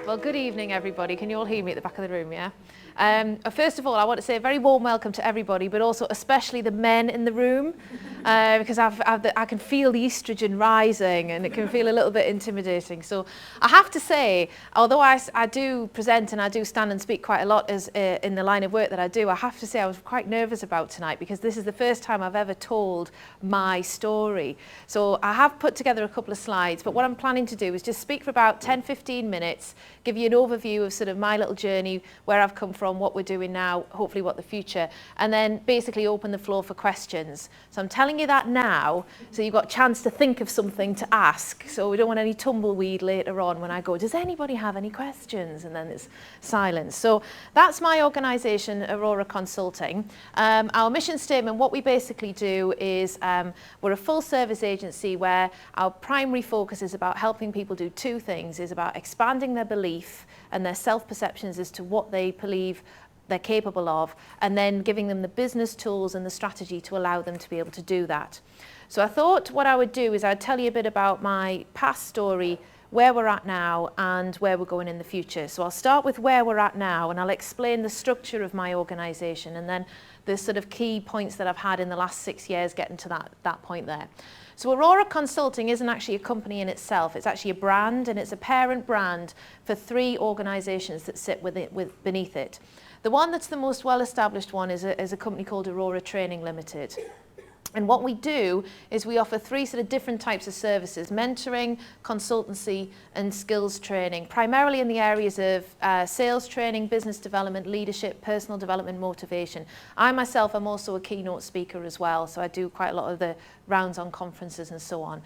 Well, good evening, everybody. Can you all hear me at the back of the room, yeah? First of all, I want to say a very warm welcome to everybody, but also especially the men in the room, because I can feel the estrogen rising and it can feel a little bit intimidating. So I have to say, although I do present and I do stand and speak quite a lot in the line of work that I do, I have to say I was quite nervous about tonight because this is the first time I've ever told my story. So I have put together a couple of slides, but what I'm planning to do is just speak for about 10-15 minutes, give you an overview of sort of my little journey, where I've come from, what we're doing now, hopefully what the future, and then basically open the floor for questions. So I'm telling you that now, so you've got a chance to think of something to ask. So we don't want any tumbleweed later on when I go, does anybody have any questions? And then there's silence. So that's my organisation, Aurora Consulting. Our mission statement, what we basically do is we're a full service agency where our primary focus is about helping people do two things, is about expanding their belief and their self-perceptions as to what they believe they're capable of, and then giving them the business tools and the strategy to allow them to be able to do that. So I thought what I would do is I'd tell you a bit about my past story, where we're at now and where we're going in the future. So I'll start with where we're at now and I'll explain the structure of my organisation and then the sort of key points that I've had in the last 6 years getting to that point there. So Aurora Consulting isn't actually a company in itself, it's actually a brand, and it's a parent brand for 3 organisations that sit beneath it. The one that's the most well-established one is a company called Aurora Training Limited. And what we do is we offer 3 sort of different types of services: mentoring, consultancy and skills training, primarily in the areas of sales training, business development, leadership, personal development, motivation. I myself am also a keynote speaker as well, so I do quite a lot of the rounds on conferences and so on.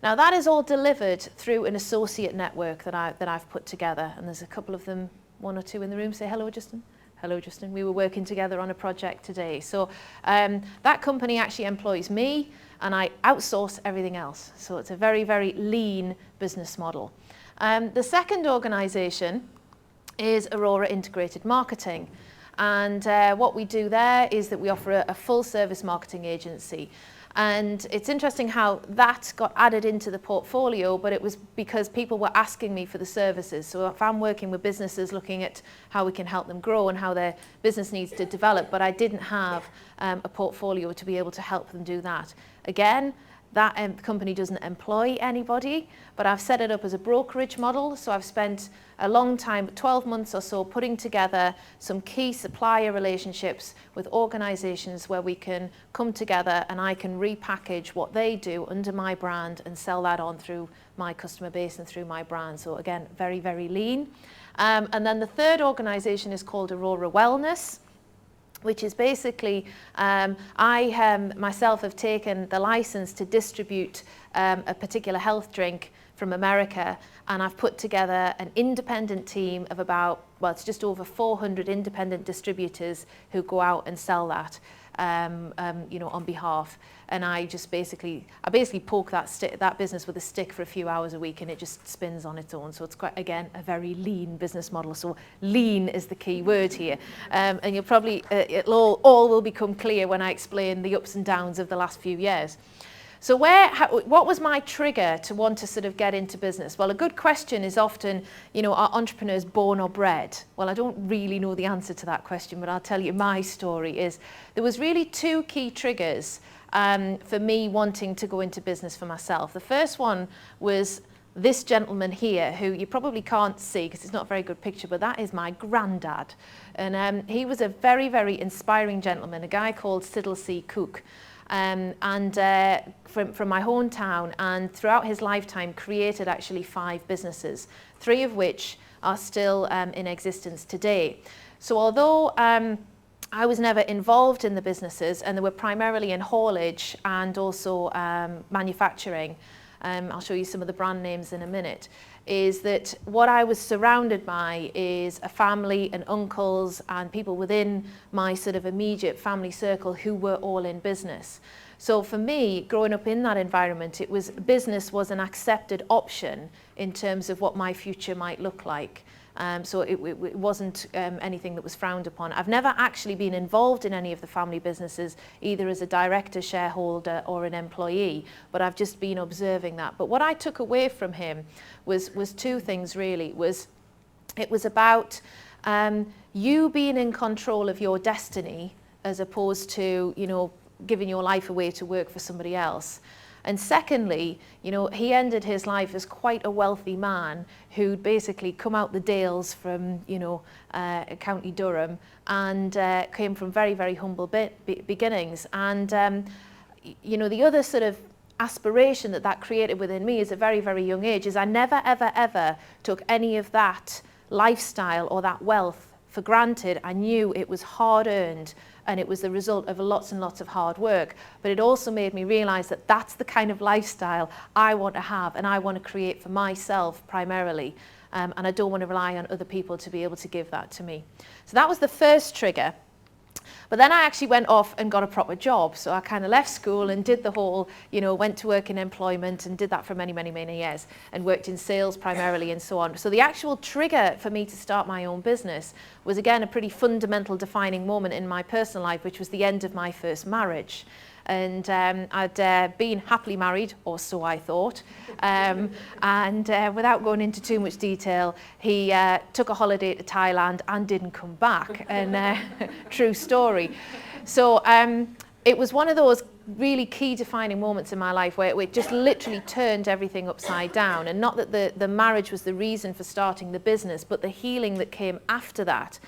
Now that is all delivered through an associate network that I've put together, and there's a couple of them, 1 or 2 in the room. Say hello, Justin. Hello, Justin. We were working together on a project today. So that company actually employs me and I outsource everything else. So it's a very, very lean business model. The second organisation is Aurora Integrated Marketing. And what we do there is that we offer a full service marketing agency. And it's interesting how that got added into the portfolio, but it was because people were asking me for the services. So if I'm working with businesses looking at how we can help them grow and how their business needs to develop, but I didn't have a portfolio to be able to help them do that. Again, that company doesn't employ anybody, but I've set it up as a brokerage model. So I've spent a long time, 12 months or so, putting together some key supplier relationships with organisations where we can come together and I can repackage what they do under my brand and sell that on through my customer base and through my brand. So again, very, very lean. And then the third organisation is called Aurora Wellness, which is basically, I myself have taken the license to distribute a particular health drink from America, and I've put together an independent team of about, well, it's just over 400 independent distributors who go out and sell that, you know, on behalf. And I basically poke that business with a stick for a few hours a week, and it just spins on its own. So it's quite, again, a very lean business model. So lean is the key word here, and you'll probably it'll all will become clear when I explain the ups and downs of the last few years. So what was my trigger to want to sort of get into business? Well, a good question is often, you know, are entrepreneurs born or bred? Well, I don't really know the answer to that question, but I'll tell you my story is there was really 2 key triggers for me wanting to go into business for myself. The first one was this gentleman here, who you probably can't see because it's not a very good picture, but that is my granddad. And he was a very, very inspiring gentleman, a guy called Nicola Cook. From my hometown, and throughout his lifetime created actually 5 businesses, 3 of which are still in existence today. So although I was never involved in the businesses, and they were primarily in haulage and also manufacturing, I'll show you some of the brand names in a minute, is that what I was surrounded by is a family and uncles and people within my sort of immediate family circle who were all in business. So for me, growing up in that environment, business was an accepted option in terms of what my future might look like. So it wasn't anything that was frowned upon. I've never actually been involved in any of the family businesses, either as a director, shareholder or an employee, but I've just been observing that. But what I took away from him was 2 things really. Was It was about you being in control of your destiny as opposed to, you know, giving your life away to work for somebody else. And secondly, you know, he ended his life as quite a wealthy man who'd basically come out the Dales from, you know, County Durham and came from very, very humble beginnings. And, you know, the other sort of aspiration that created within me as a very, very young age is I never, ever, ever took any of that lifestyle or that wealth for granted. I knew it was hard earned and it was the result of lots and lots of hard work. But it also made me realize that that's the kind of lifestyle I want to have and I want to create for myself primarily. And I don't want to rely on other people to be able to give that to me. So that was the first trigger. But then I actually went off and got a proper job. So I kind of left school and did the whole, you know, went to work in employment and did that for many, many, many years and worked in sales primarily and so on. So the actual trigger for me to start my own business was, again, a pretty fundamental defining moment in my personal life, which was the end of my first marriage. And I'd been happily married, or so I thought. And without going into too much detail, he took a holiday to Thailand and didn't come back. And true story. So it was one of those really key defining moments in my life where it just literally turned everything upside down. And not that the marriage was the reason for starting the business, but the healing that came after that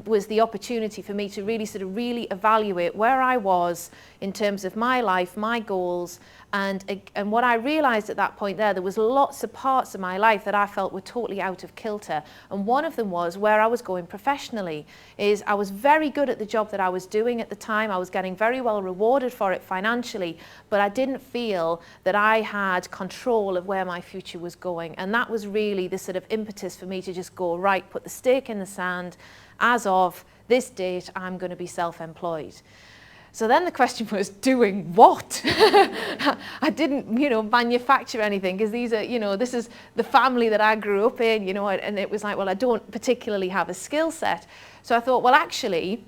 was the opportunity for me to really evaluate where I was in terms of my life, my goals, and what I realized at that point there was lots of parts of my life that I felt were totally out of kilter. And one of them was where I was going professionally. Is I was very good at the job that I was doing at the time. I was getting very well rewarded for it financially, but I didn't feel that I had control of where my future was going. And that was really the sort of impetus for me to just go, right, put the stake in the sand. As of this date, I'm going to be self-employed. So then the question was, doing what? I didn't, you know, manufacture anything because these are, you know, this is the family that I grew up in, you know, and it was like, well, I don't particularly have a skill set. So I thought, well, actually,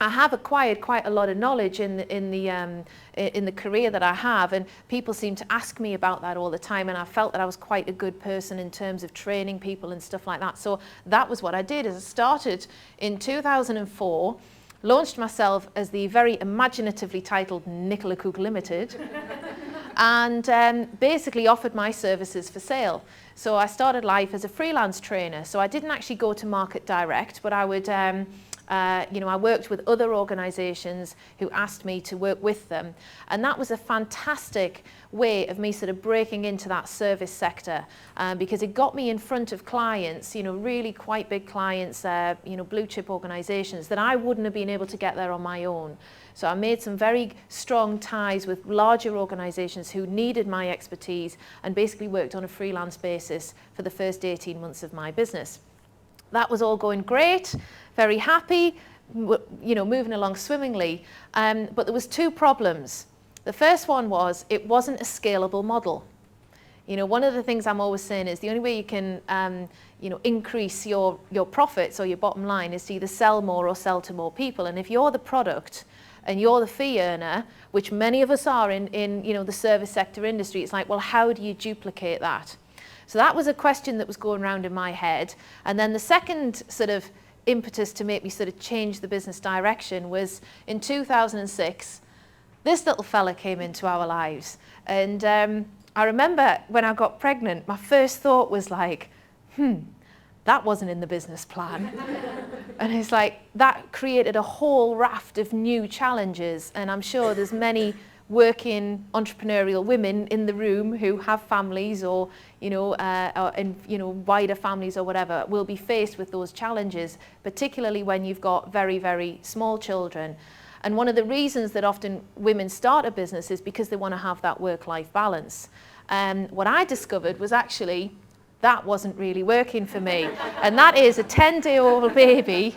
I have acquired quite a lot of knowledge in the career that I have, and people seem to ask me about that all the time, and I felt that I was quite a good person in terms of training people and stuff like that. So that was what I did. Is I started in 2004, launched myself as the very imaginatively titled Nicola Cook Limited, and basically offered my services for sale. So I started life as a freelance trainer. So I didn't actually go to market direct, but I would you know, I worked with other organisations who asked me to work with them. And that was a fantastic way of me sort of breaking into that service sector because it got me in front of clients, you know, really quite big clients, you know, blue chip organisations that I wouldn't have been able to get there on my own. So I made some very strong ties with larger organisations who needed my expertise and basically worked on a freelance basis for the first 18 months of my business. That was all going great, very happy, you know, moving along swimmingly. But there was two problems. The first one was it wasn't a scalable model. You know, one of the things I'm always saying is the only way you can, you know, increase your profits or your bottom line is to either sell more or sell to more people. And if you're the product and you're the fee earner, which many of us are in you know, the service sector industry, it's like, well, how do you duplicate that? So that was a question that was going around in my head. And then the second sort of impetus to make me sort of change the business direction was in 2006, this little fella came into our lives. And I remember when I got pregnant, my first thought was like, that wasn't in the business plan. And it's like, that created a whole raft of new challenges. And I'm sure there's many working entrepreneurial women in the room who have families or, you know, wider families or whatever, will be faced with those challenges, particularly when you've got very, very small children. And one of the reasons that often women start a business is because they want to have that work-life balance. What I discovered was actually that wasn't really working for me. And that is a 10-day-old baby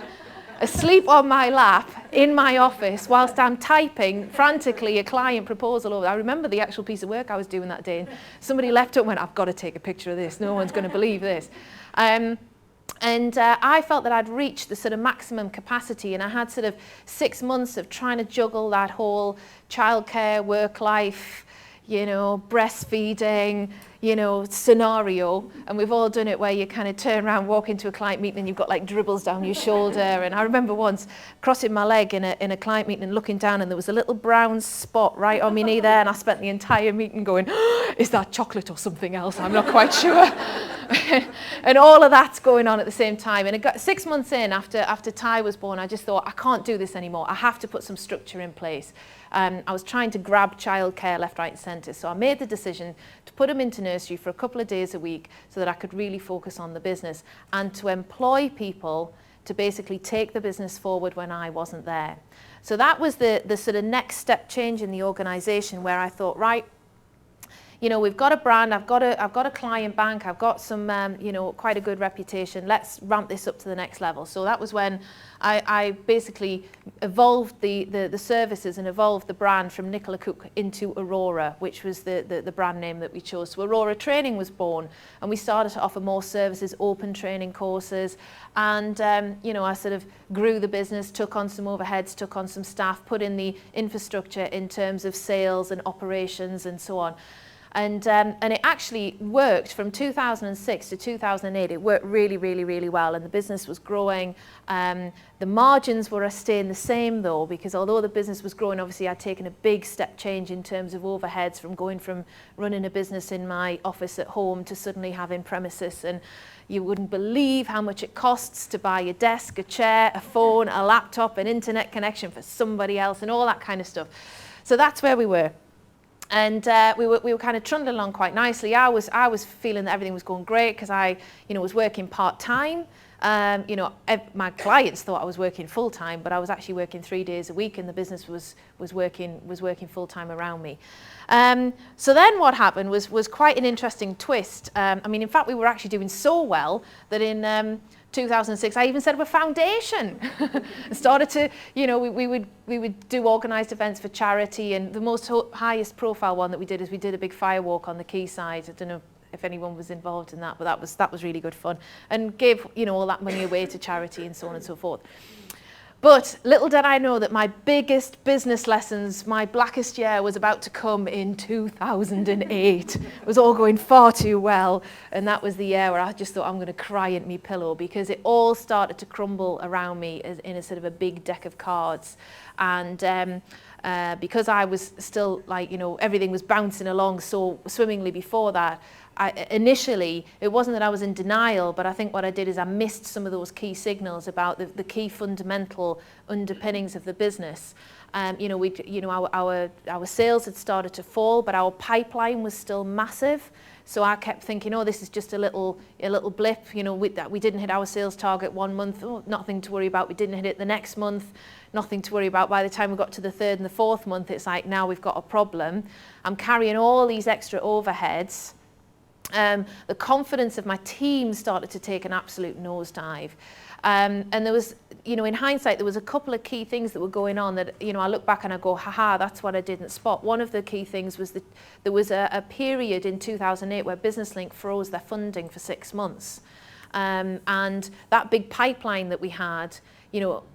asleep on my lap in my office whilst I'm typing frantically a client proposal over. I remember the actual piece of work I was doing that day, and somebody left it and went, I've got to take a picture of this. No one's going to believe this. And I felt that I'd reached the sort of maximum capacity, and I had sort of 6 months of trying to juggle that whole childcare, work life, breastfeeding, scenario. And we've all done it where you kind of turn around, walk into a client meeting and you've got like dribbles down your shoulder. And I remember once crossing my leg in a client meeting and looking down, and there was a little brown spot right on my knee there. And I spent the entire meeting going, is that chocolate or something else? I'm not quite sure. And all of that's going on at the same time. And it got 6 months in after Ty was born, I just thought, I can't do this anymore. I have to put some structure in place. I was trying to grab childcare left, right and centre. So I made the decision to put him into nursery for a couple of days a week so that I could really focus on the business and to employ people to basically take the business forward when I wasn't there. So that was the sort of next step change in the organisation, where I thought, right, we've got a brand, I've got a client bank, I've got some, quite a good reputation. Let's ramp this up to the next level. So that was when I basically evolved the services and evolved the brand from Nicola Cook into Aurora, which was the brand name that we chose. So Aurora Training was born, and we started to offer more services, open training courses, and I sort of grew the business, took on some overheads, took on some staff, put in the infrastructure in terms of sales and operations and so on. And it actually worked from 2006 to 2008. It worked really, really, really well, and the business was growing. The margins were staying the same though, because although the business was growing, obviously I'd taken a big step change in terms of overheads, from going from running a business in my office at home to suddenly having premises. And you wouldn't believe how much it costs to buy a desk, a chair, a phone, a laptop, an internet connection for somebody else, and all that kind of stuff. So that's where we were. And we were kind of trundling along quite nicely. I was feeling that everything was going great because I was working part-time. My clients thought I was working full-time, but I was actually working 3 days a week, and the business was working full-time around me. So then what happened was quite an interesting twist. In fact, we were actually doing so well that in 2006, I even set up a foundation. Started to, we would do organised events for charity, and the most highest profile one that we did is we did a big firewalk on the quayside. I don't know if anyone was involved in that, but that was really good fun, and gave all that money away to charity and so on and so forth. But little did I know that my biggest business lessons, my blackest year, was about to come in 2008. It was all going far too well, and that was the year where I just thought, I'm going to cry into my pillow, because it all started to crumble around me in a sort of a big deck of cards. And because I was still everything was bouncing along so swimmingly before that, initially, it wasn't that I was in denial, but I think what I did is I missed some of those key signals about the key fundamental underpinnings of the business. Our sales had started to fall, but our pipeline was still massive. So I kept thinking, this is just a little blip. We didn't hit our sales target 1 month. Nothing to worry about. We didn't hit it the next month. Nothing to worry about. By the time we got to the 3rd and the 4th month, it's like, now we've got a problem. I'm carrying all these extra overheads. The confidence of my team started to take an absolute nosedive. And there was, in hindsight, there was a couple of key things that were going on that, I look back and I go, haha, that's what I didn't spot. One of the key things was that there was a period in 2008 where BusinessLink froze their funding for 6 months. And that big pipeline that we had,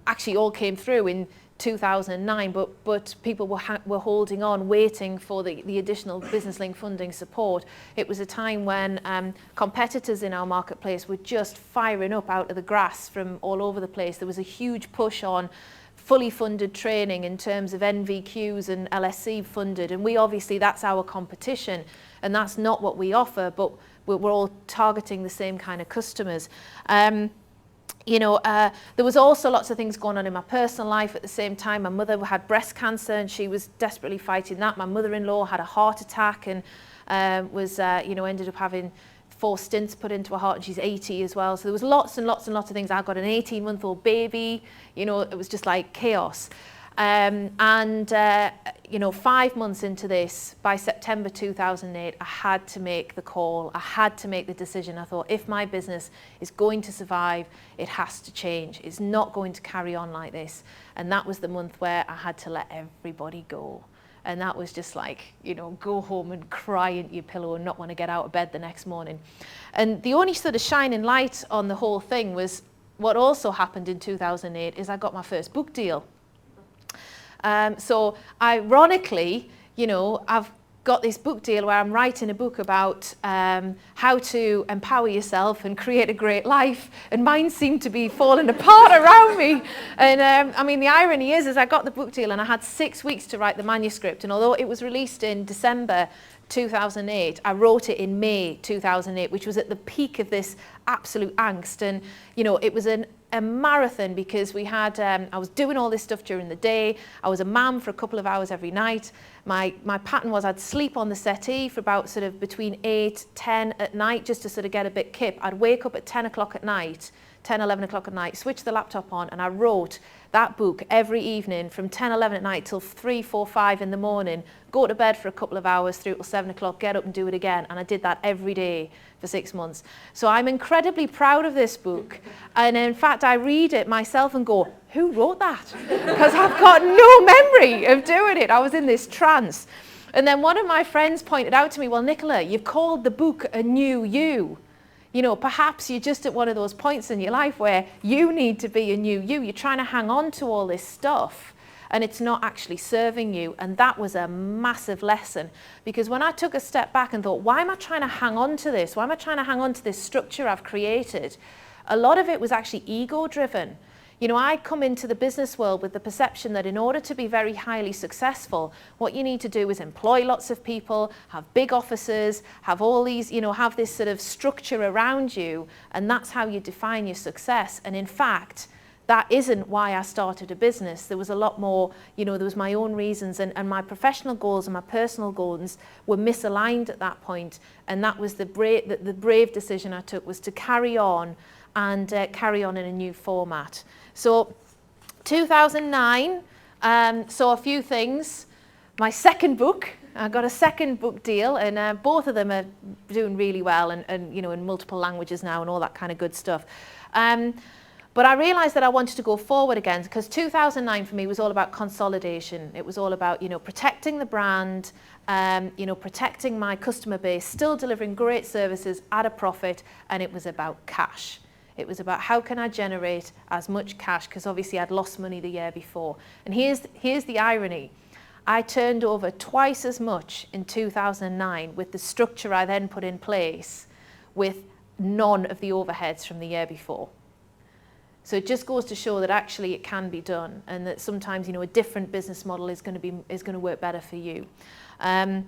actually all came through in 2009, but people were holding on, waiting for the additional BusinessLink funding support. It was a time when competitors in our marketplace were just firing up out of the grass from all over the place. There was a huge push on fully funded training in terms of NVQs and LSC funded, and we obviously, that's our competition, and that's not what we offer, but we're all targeting the same kind of customers. There was also lots of things going on in my personal life at the same time. My mother had breast cancer, and she was desperately fighting that. My mother-in-law had a heart attack and ended up having 4 stents put into her heart, and she's 80 as well. So there was lots and lots and lots of things. I got an 18-month-old baby. It was just like chaos. 5 months into this, by September 2008, I had to make the call. I had to make the decision. I thought, if my business is going to survive, it has to change. It's not going to carry on like this. And that was the month where I had to let everybody go. And that was just like, go home and cry into your pillow and not want to get out of bed the next morning. And the only sort of shining light on the whole thing was what also happened in 2008 is I got my first book deal. So ironically, I've got this book deal where I'm writing a book about how to empower yourself and create a great life, and mine seemed to be falling apart around me. And I mean, the irony is I got the book deal and I had 6 weeks to write the manuscript, and although it was released in December 2008, I wrote it in May 2008, which was at the peak of this absolute angst. And you know, it was a marathon, because we had I was doing all this stuff during the day. I was a mum for a couple of hours every night. My pattern was I'd sleep on the settee for about sort of between 8, 10 at night, just to sort of get a bit kip. I'd wake up at 10 o'clock at night, 10, 11 o'clock at night, switch the laptop on, and I wrote that book every evening from 10, 11 at night till 3, 4, 5 in the morning, go to bed for a couple of hours through till 7 o'clock, get up and do it again. And I did that every day for 6 months. So I'm incredibly proud of this book. And in fact, I read it myself and go, who wrote that? Because I've got no memory of doing it. I was in this trance. And then one of my friends pointed out to me, well, Nicola, you've called the book A New You. You know, perhaps you're just at one of those points in your life where you need to be a new you. You're trying to hang on to all this stuff and it's not actually serving you. And that was a massive lesson, because when I took a step back and thought, why am I trying to hang on to this? Why am I trying to hang on to this structure I've created? A lot of it was actually ego driven. You know, I come into the business world with the perception that in order to be very highly successful, what you need to do is employ lots of people, have big offices, have all these, you know, have this sort of structure around you, and that's how you define your success. And in fact, that isn't why I started a business. There was a lot more, you know, there was my own reasons, and my professional goals and my personal goals were misaligned at that point. And that was the brave decision I took, was to carry on and carry on in a new format. So 2009, saw a few things. My second book, I got a second book deal, and both of them are doing really well, and you know, in multiple languages now and all that kind of good stuff. But I realized that I wanted to go forward again, because 2009 for me was all about consolidation. It was all about, you know, protecting the brand, you know, protecting my customer base, still delivering great services at a profit, and it was about cash. It was about how can I generate as much cash, because obviously I'd lost money the year before. And here's the irony. I turned over twice as much in 2009 with the structure I then put in place, with none of the overheads from the year before. So it just goes to show that actually it can be done, and that sometimes, you know, a different business model is going to work better for you. So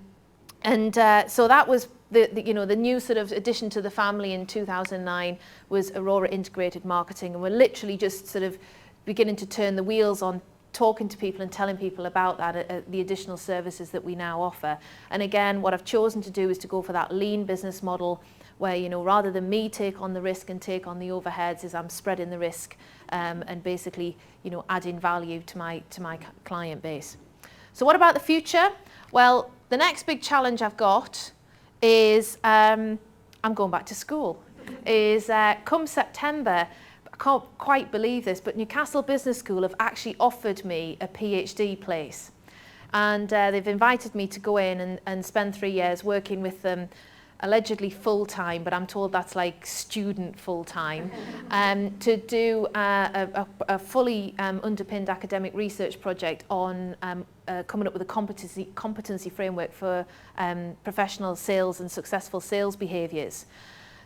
that was the new sort of addition to the family in 2009 was Aurora Integrated Marketing, and we're literally just sort of beginning to turn the wheels on, talking to people and telling people about that, the additional services that we now offer. And again, what I've chosen to do is to go for that lean business model, where, you know, rather than me take on the risk and take on the overheads, is I'm spreading the risk and basically, you know, adding value to my client base. So what about the future? Well, the next big challenge I've got is I'm going back to school. Is come September, I can't quite believe this, but Newcastle Business School have actually offered me a PhD place, and they've invited me to go in and spend 3 years working with them, allegedly full-time, but I'm told that's like student full-time, to do a fully underpinned academic research project on coming up with a competency framework for professional sales and successful sales behaviours.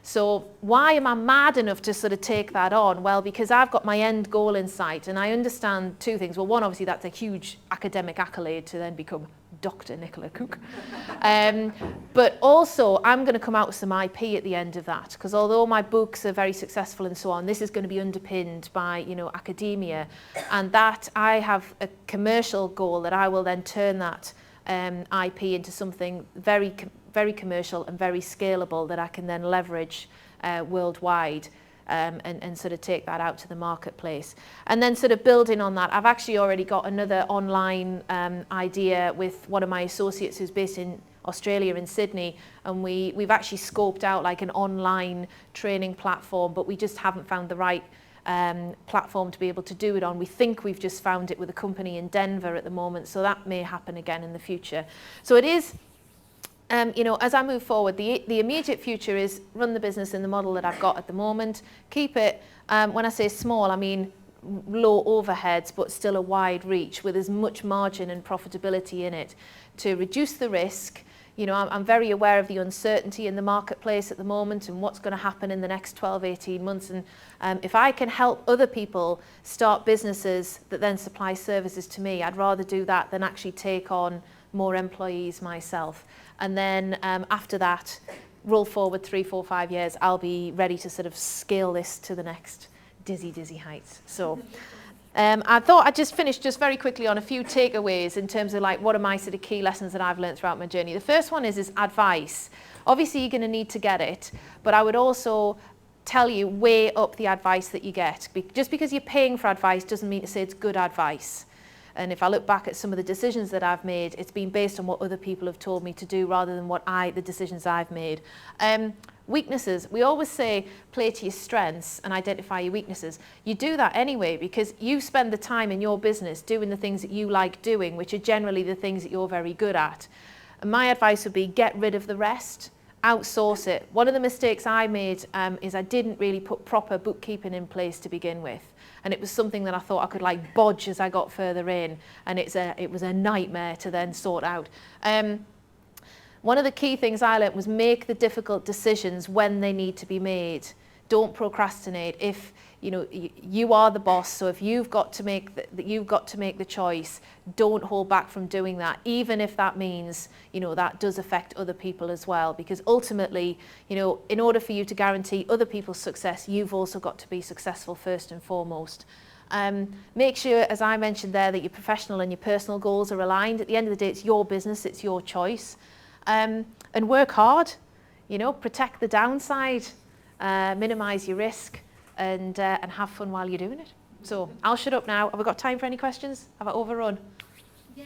So why am I mad enough to sort of take that on? Well, because I've got my end goal in sight, and I understand two things. Well, one, obviously that's a huge academic accolade to then become Dr. Nicola Cook. But also I'm going to come out with some IP at the end of that, because although my books are very successful and so on, this is going to be underpinned by, you know, academia, and that I have a commercial goal that I will then turn that IP into something very commercial and very scalable that I can then leverage worldwide. And sort of take that out to the marketplace. And then sort of building on that, I've actually already got another online idea with one of my associates who's based in Australia, in Sydney, and we've actually scoped out like an online training platform, but we just haven't found the right platform to be able to do it on. We think we've just found it with a company in Denver at the moment, so that may happen again in the future. So it is, you know, as I move forward, the immediate future is run the business in the model that I've got at the moment, keep it, when I say small, I mean low overheads, but still a wide reach with as much margin and profitability in it, to reduce the risk, You know, I'm very aware of the uncertainty in the marketplace at the moment and what's going to happen in the next 12, 18 months. And if I can help other people start businesses that then supply services to me, I'd rather do that than actually take on more employees myself. And then after that, roll forward 3, 4, 5 years, I'll be ready to sort of scale this to the next dizzy heights. So I thought I'd just finish just very quickly on a few takeaways in terms of like what are my sort of key lessons that I've learned throughout my journey. The first one is advice. Obviously you're going to need to get it, but I would also tell you weigh up the advice that you get. Just because you're paying for advice doesn't mean to say it's good advice. And if I look back at some of the decisions that I've made, it's been based on what other people have told me to do rather than the decisions I've made. Weaknesses. We always say play to your strengths and identify your weaknesses. You do that anyway because you spend the time in your business doing the things that you like doing, which are generally the things that you're very good at. And my advice would be get rid of the rest, outsource it. One of the mistakes I made is I didn't really put proper bookkeeping in place to begin with. And it was something that I thought I could like bodge as I got further in. And it was a nightmare to then sort out. One of the key things I learned was make the difficult decisions when they need to be made. Don't procrastinate. If you know you are the boss, so if you've got to make the choice, don't hold back from doing that, even if that means that does affect other people as well. Because ultimately, in order for you to guarantee other people's success, you've also got to be successful first and foremost. Make sure, as I mentioned there, that your professional and your personal goals are aligned. At the end of the day, it's your business, it's your choice. And work hard, protect the downside, minimize your risk, and have fun while you're doing it. So I'll shut up now. Have we got time for any questions? Have I overrun? Yeah.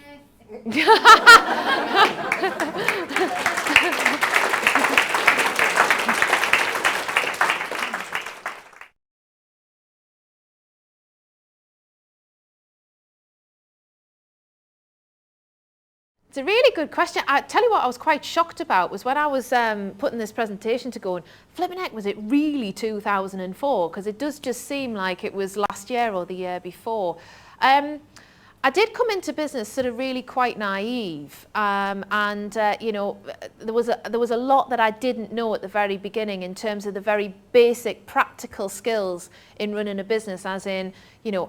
It's a really good question. I tell you what I was quite shocked about was when I was putting this presentation to go, and flipping heck, was it really 2004? Because it does just seem like it was last year or the year before. I did come into business sort of really quite naive, there was a lot that I didn't know at the very beginning in terms of the very basic practical skills in running a business, as in,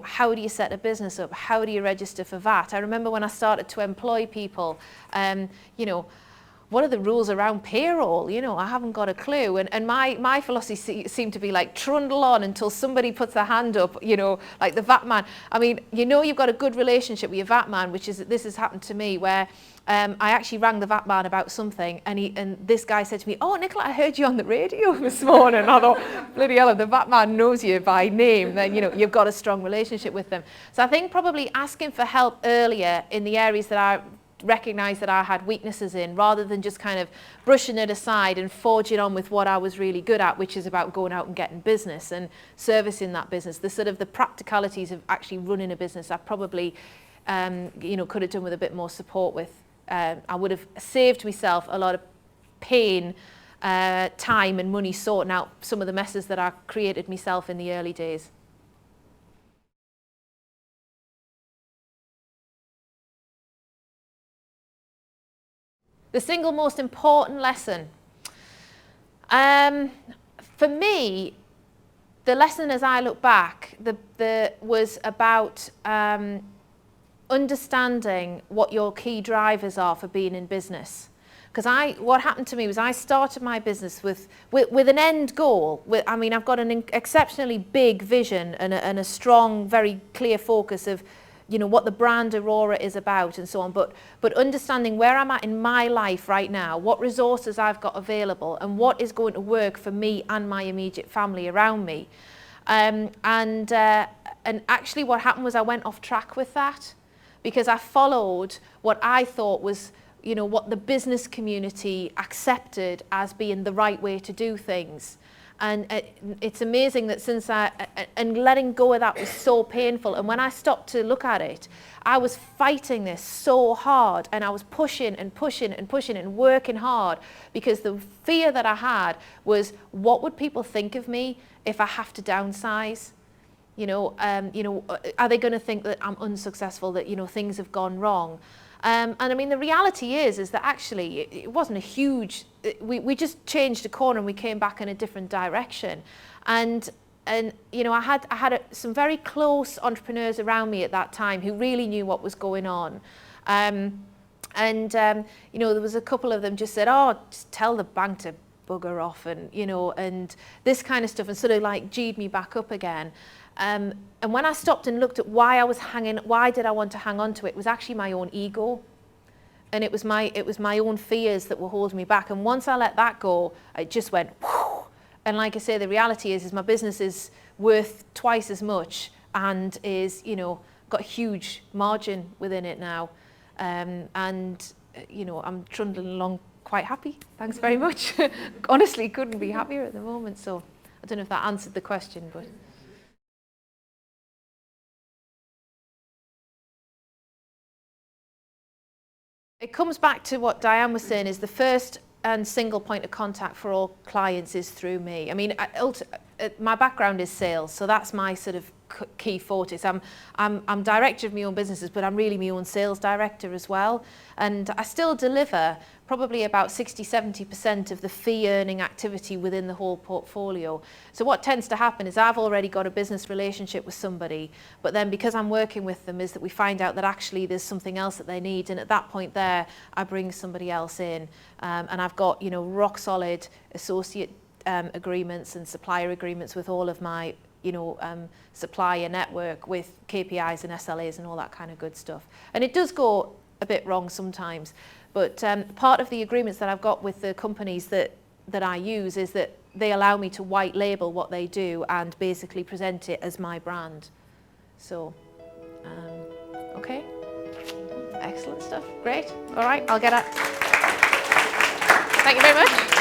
how do you set a business up? How do you register for VAT? I remember when I started to employ people, what are the rules around payroll? I haven't got a clue. And my philosophy seemed to be like trundle on until somebody puts their hand up, like the VAT man. I mean, you've got a good relationship with your VAT man, this has happened to me where I actually rang the VAT man about something and this guy said to me, "Oh, Nicola, I heard you on the radio this morning." And I thought, bloody hell, if the VAT man knows you by name, then you've got a strong relationship with them. So I think probably asking for help earlier in the areas that I recognised that I had weaknesses in, rather than just kind of brushing it aside and forging on with what I was really good at, which is about going out and getting business and servicing that business. The sort of the practicalities of actually running a business I probably could have done with a bit more support with. I would have saved myself a lot of pain, time and money sorting out some of the messes that I created myself in the early days. The single most important lesson. For me, the lesson as I look back was about understanding what your key drivers are for being in business. Because what happened to me was I started my business with an end goal. I've got an exceptionally big vision and a strong, very clear focus of what the brand Aurora is about and so on, but understanding where I'm at in my life right now, what resources I've got available and what is going to work for me and my immediate family around me. And actually what happened was I went off track with that because I followed what I thought was what the business community accepted as being the right way to do things. And it's amazing that and letting go of that was so painful. And when I stopped to look at it, I was fighting this so hard and I was pushing and pushing and pushing and working hard because the fear that I had was, what would people think of me if I have to downsize? Are they going to think that I'm unsuccessful, that, things have gone wrong? And I mean, the reality is that actually it wasn't a huge, we just changed a corner and we came back in a different direction. And you know, I had some very close entrepreneurs around me at that time who really knew what was going on. You know, there was a couple of them just said, oh, just tell the bank to bugger off, and, you know, and this kind of stuff, and sort of like G'd me back up again. And when I stopped and looked at why did I want to hang on to it, it was actually my own ego. And it was my own fears that were holding me back. And once I let that go, it just went, whew. And like I say, the reality is my business is worth twice as much and is, you know, got a huge margin within it now. You know, I'm trundling along quite happy. Thanks very much. Honestly, couldn't be happier at the moment. So I don't know if that answered the question, but. It comes back to what Diane was saying, is the first and single point of contact for all clients is through me. I mean, my background is sales, so that's my sort of key forte. I'm director of my own businesses, but I'm really my own sales director as well. And I still deliver probably about 60-70% of the fee earning activity within the whole portfolio. So what tends to happen is I've already got a business relationship with somebody, but then because I'm working with them is that we find out that actually there's something else that they need, and at that point there I bring somebody else in, and I've got, you know, rock solid associate agreements and supplier agreements with all of my, you know, supplier network with KPIs and SLAs and all that kind of good stuff. And it does go a bit wrong sometimes, but part of the agreements that I've got with the companies that I use is that they allow me to white label what they do and basically present it as my brand. So, okay, excellent stuff, great. All right, I'll get at. Thank you very much.